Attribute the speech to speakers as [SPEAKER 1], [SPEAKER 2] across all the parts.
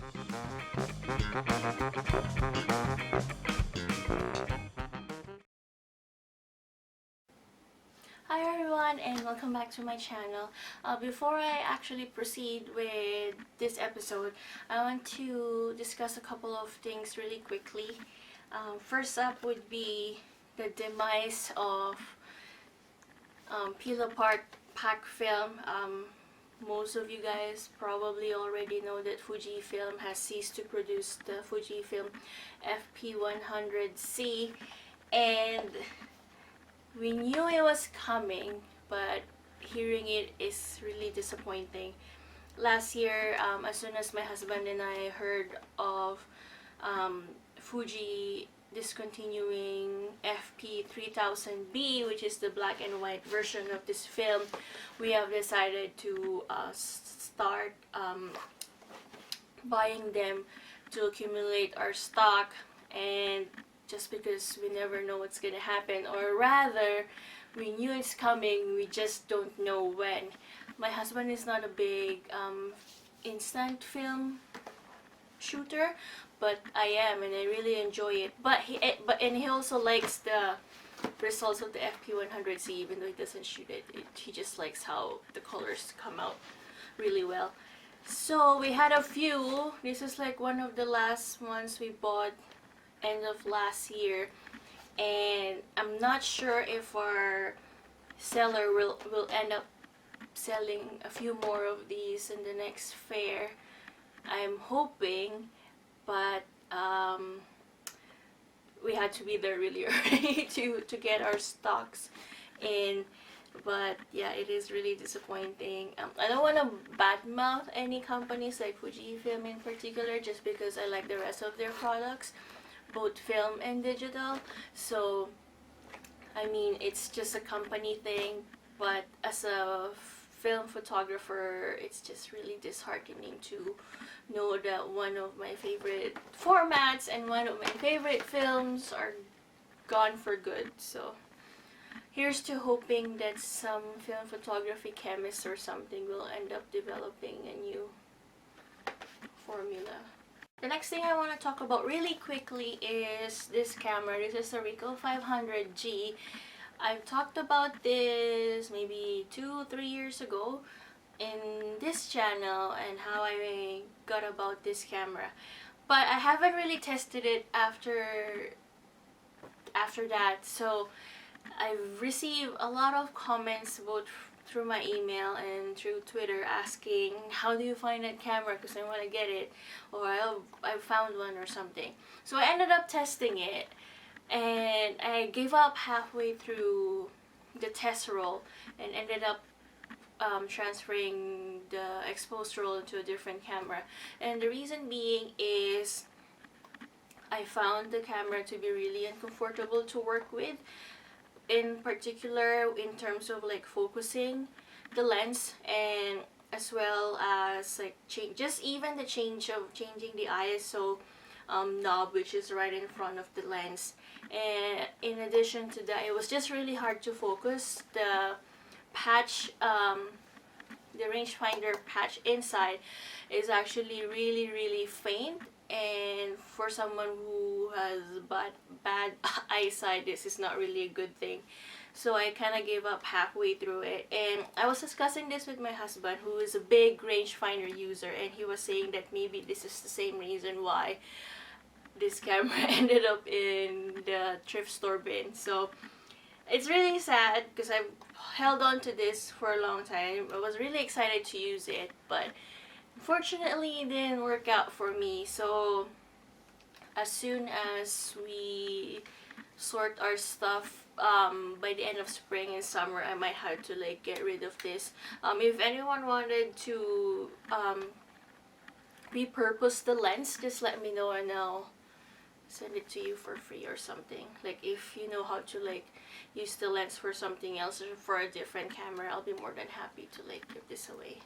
[SPEAKER 1] Hi everyone and welcome back to my channel. Before I actually proceed with this episode, I want to discuss a couple of things really quickly. First up would be the demise of peel apart pack film. Most of you guys probably already know that Fujifilm has ceased to produce the Fujifilm FP100C, and we knew it was coming, but hearing it is really disappointing. Last year, as soon as my husband and I heard of Fuji discontinuing FP3000B, which is the black and white version of this film, we have decided to start buying them to accumulate our stock, and just because we never know what's gonna happen, or rather we knew it's coming, we just don't know when. My husband is not a big instant film shooter, but I am, and I really enjoy it. But he also likes the results of the FP100C, even though he doesn't shoot it. He just likes how the colors come out really well. So we had a few. This is like one of the last ones we bought end of last year, and I'm not sure if our seller will end up selling a few more of these in the next fair. I'm hoping, but we had to be there really early to get our stocks in. But yeah, it is really disappointing. I don't want to badmouth any companies like Fujifilm in particular, just because I like the rest of their products, both film and digital. So I mean, it's just a company thing, but as a film photographer, it's just really disheartening to know that one of my favorite formats and one of my favorite films are gone for good. So here's to hoping that some film photography chemist or something will end up developing a new formula. The next thing I want to talk about really quickly is this camera. This is the Ricoh 500G. I've talked about this maybe 2-3 years ago in this channel and how I got about this camera, but I haven't really tested it after that. So I've received a lot of comments both through my email and through Twitter asking, how do you find that camera, because I want to get it, or I found one or something. So I ended up testing it, and I gave up halfway through the test roll and ended up transferring the exposed roll into a different camera. And the reason being is I found the camera to be really uncomfortable to work with, in particular in terms of like focusing the lens, and as well as like just even the changing the ISO knob, which is right in front of the lens. And in addition to that, it was just really hard to focus. The patch, the rangefinder patch inside is actually really faint, and for someone who has bad eyesight, this is not really a good thing. So I kind of gave up halfway through it, and I was discussing this with my husband, who is a big rangefinder user, and he was saying that maybe this is the same reason why this camera ended up in the thrift store bin. So it's really sad because I've held on to this for a long time. I was really excited to use it, but unfortunately it didn't work out for me. So as soon as we sort our stuff by the end of spring and summer, I might have to like get rid of this. If anyone wanted to repurpose the lens, just let me know and I'll send it to you for free or something. Like if you know how to like use the lens for something else or for a different camera, I'll be more than happy to like give this away.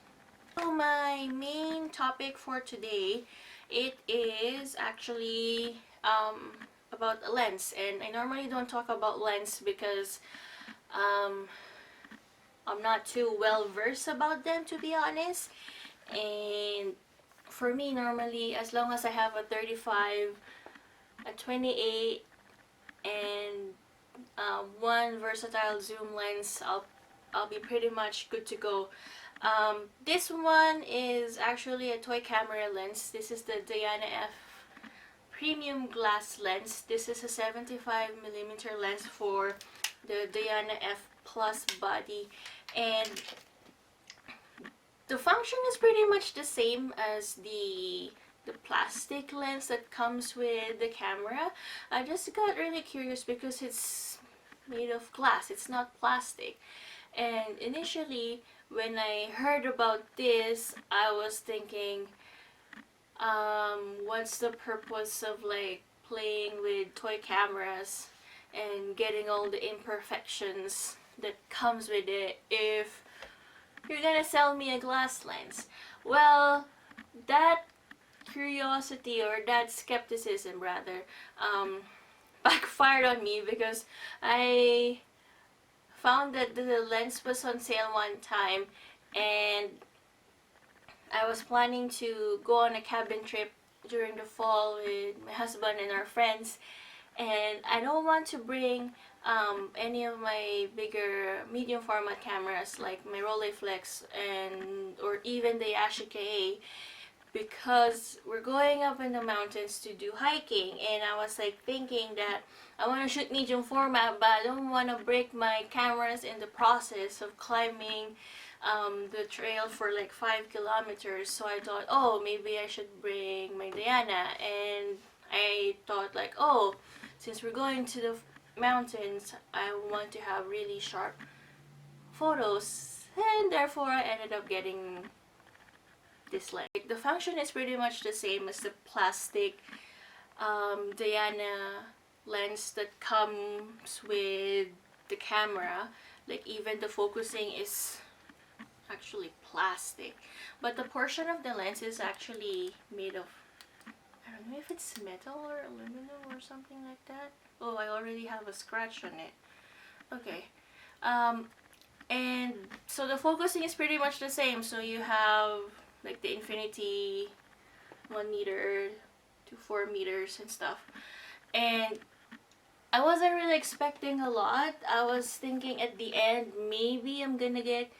[SPEAKER 1] So my main topic for today, it is actually about a lens, and I normally don't talk about lens because I'm not too well versed about them, to be honest, and for me, normally, as long as I have a 35, a 28, and one versatile zoom lens, I'll be pretty much good to go. This one is actually a toy camera lens. This is the Diana F premium glass lens. This is a 75mm lens for the Diana F Plus body, and the function is pretty much the same as the plastic lens that comes with the camera. I just got really curious because it's made of glass, it's not plastic. And initially, when I heard about this, I was thinking, what's the purpose of like playing with toy cameras and getting all the imperfections that comes with it if you're gonna sell me a glass lens? Well, that curiosity, or that skepticism rather, backfired on me because I found that the lens was on sale one time, and I was planning to go on a cabin trip during the fall with my husband and our friends, and I don't want to bring any of my bigger medium format cameras like my Rolleiflex and or even the Yashica, because we're going up in the mountains to do hiking, and I was like thinking that I want to shoot medium format, but I don't want to break my cameras in the process of climbing the trail for like 5 kilometers. So I thought, oh, maybe I should bring my Diana, and I thought like, oh, since we're going to the mountains, I want to have really sharp photos, and therefore I ended up getting this lens. The function is pretty much the same as the plastic Diana lens that comes with the camera. Like even the focusing is actually plastic, but the portion of the lens is actually made of, I don't know if it's metal or aluminum or something like that. Oh, I already have a scratch on it. Okay. And so the focusing is pretty much the same. So you have like the infinity 1 meter to 4 meters and stuff. And I wasn't really expecting a lot. I was thinking at the end, maybe I'm gonna get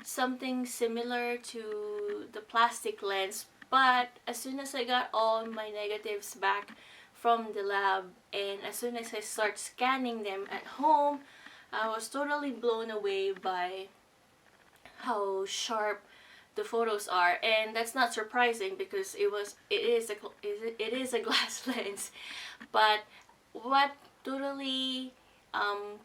[SPEAKER 1] something similar to the plastic lens. But as soon as I got all my negatives back from the lab, and as soon as I start scanning them at home, I was totally blown away by how sharp the photos are. And that's not surprising because it is a glass lens. But what totally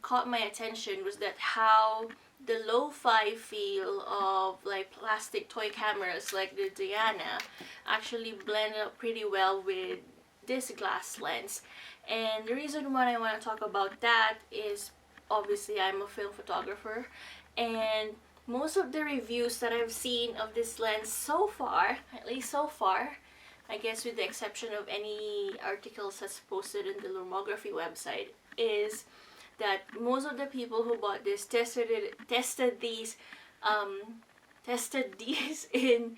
[SPEAKER 1] caught my attention was that how the lo-fi feel of like plastic toy cameras like the Diana actually blend up pretty well with this glass lens. And the reason why I want to talk about that is obviously I'm a film photographer, and most of the reviews that I've seen of this lens so far, at least so far, I guess with the exception of any articles that's posted in the Lomography website, is that most of the people who bought this tested these in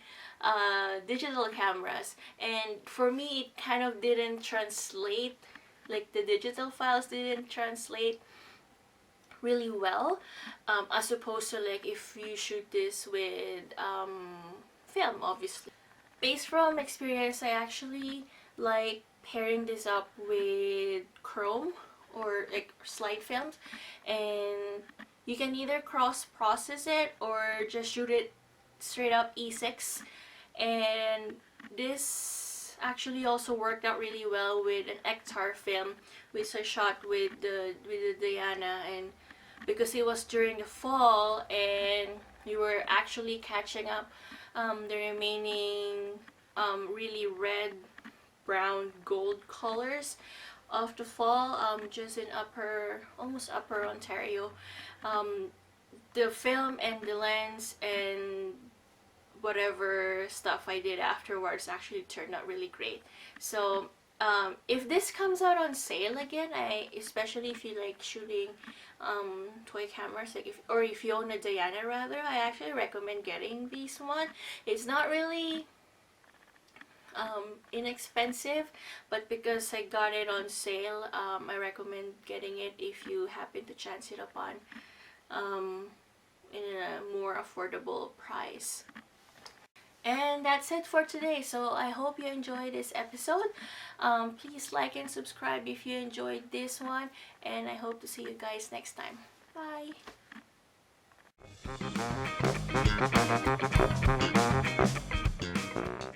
[SPEAKER 1] digital cameras, and for me it kind of didn't translate, like the digital files didn't translate really well, as opposed to like if you shoot this with film, obviously. Based from experience, I actually like pairing this up with chrome or like slide films, and you can either cross process it or just shoot it straight up E6. And this actually also worked out really well with an Ektar film which I shot with the Diana, and because it was during the fall and we were actually catching up the remaining really red, brown, gold colors of the fall, just in almost upper Ontario. The film and the lens and whatever stuff I did afterwards actually turned out really great. So if this comes out on sale again, especially if you like shooting toy cameras, like if you own a Diana rather, I actually recommend getting this one. It's not really inexpensive, but because I got it on sale, I recommend getting it if you happen to chance it upon in a more affordable price. And that's it for today. So I hope you enjoyed this episode. Please like and subscribe if you enjoyed this one, and I hope to see you guys next time. Bye!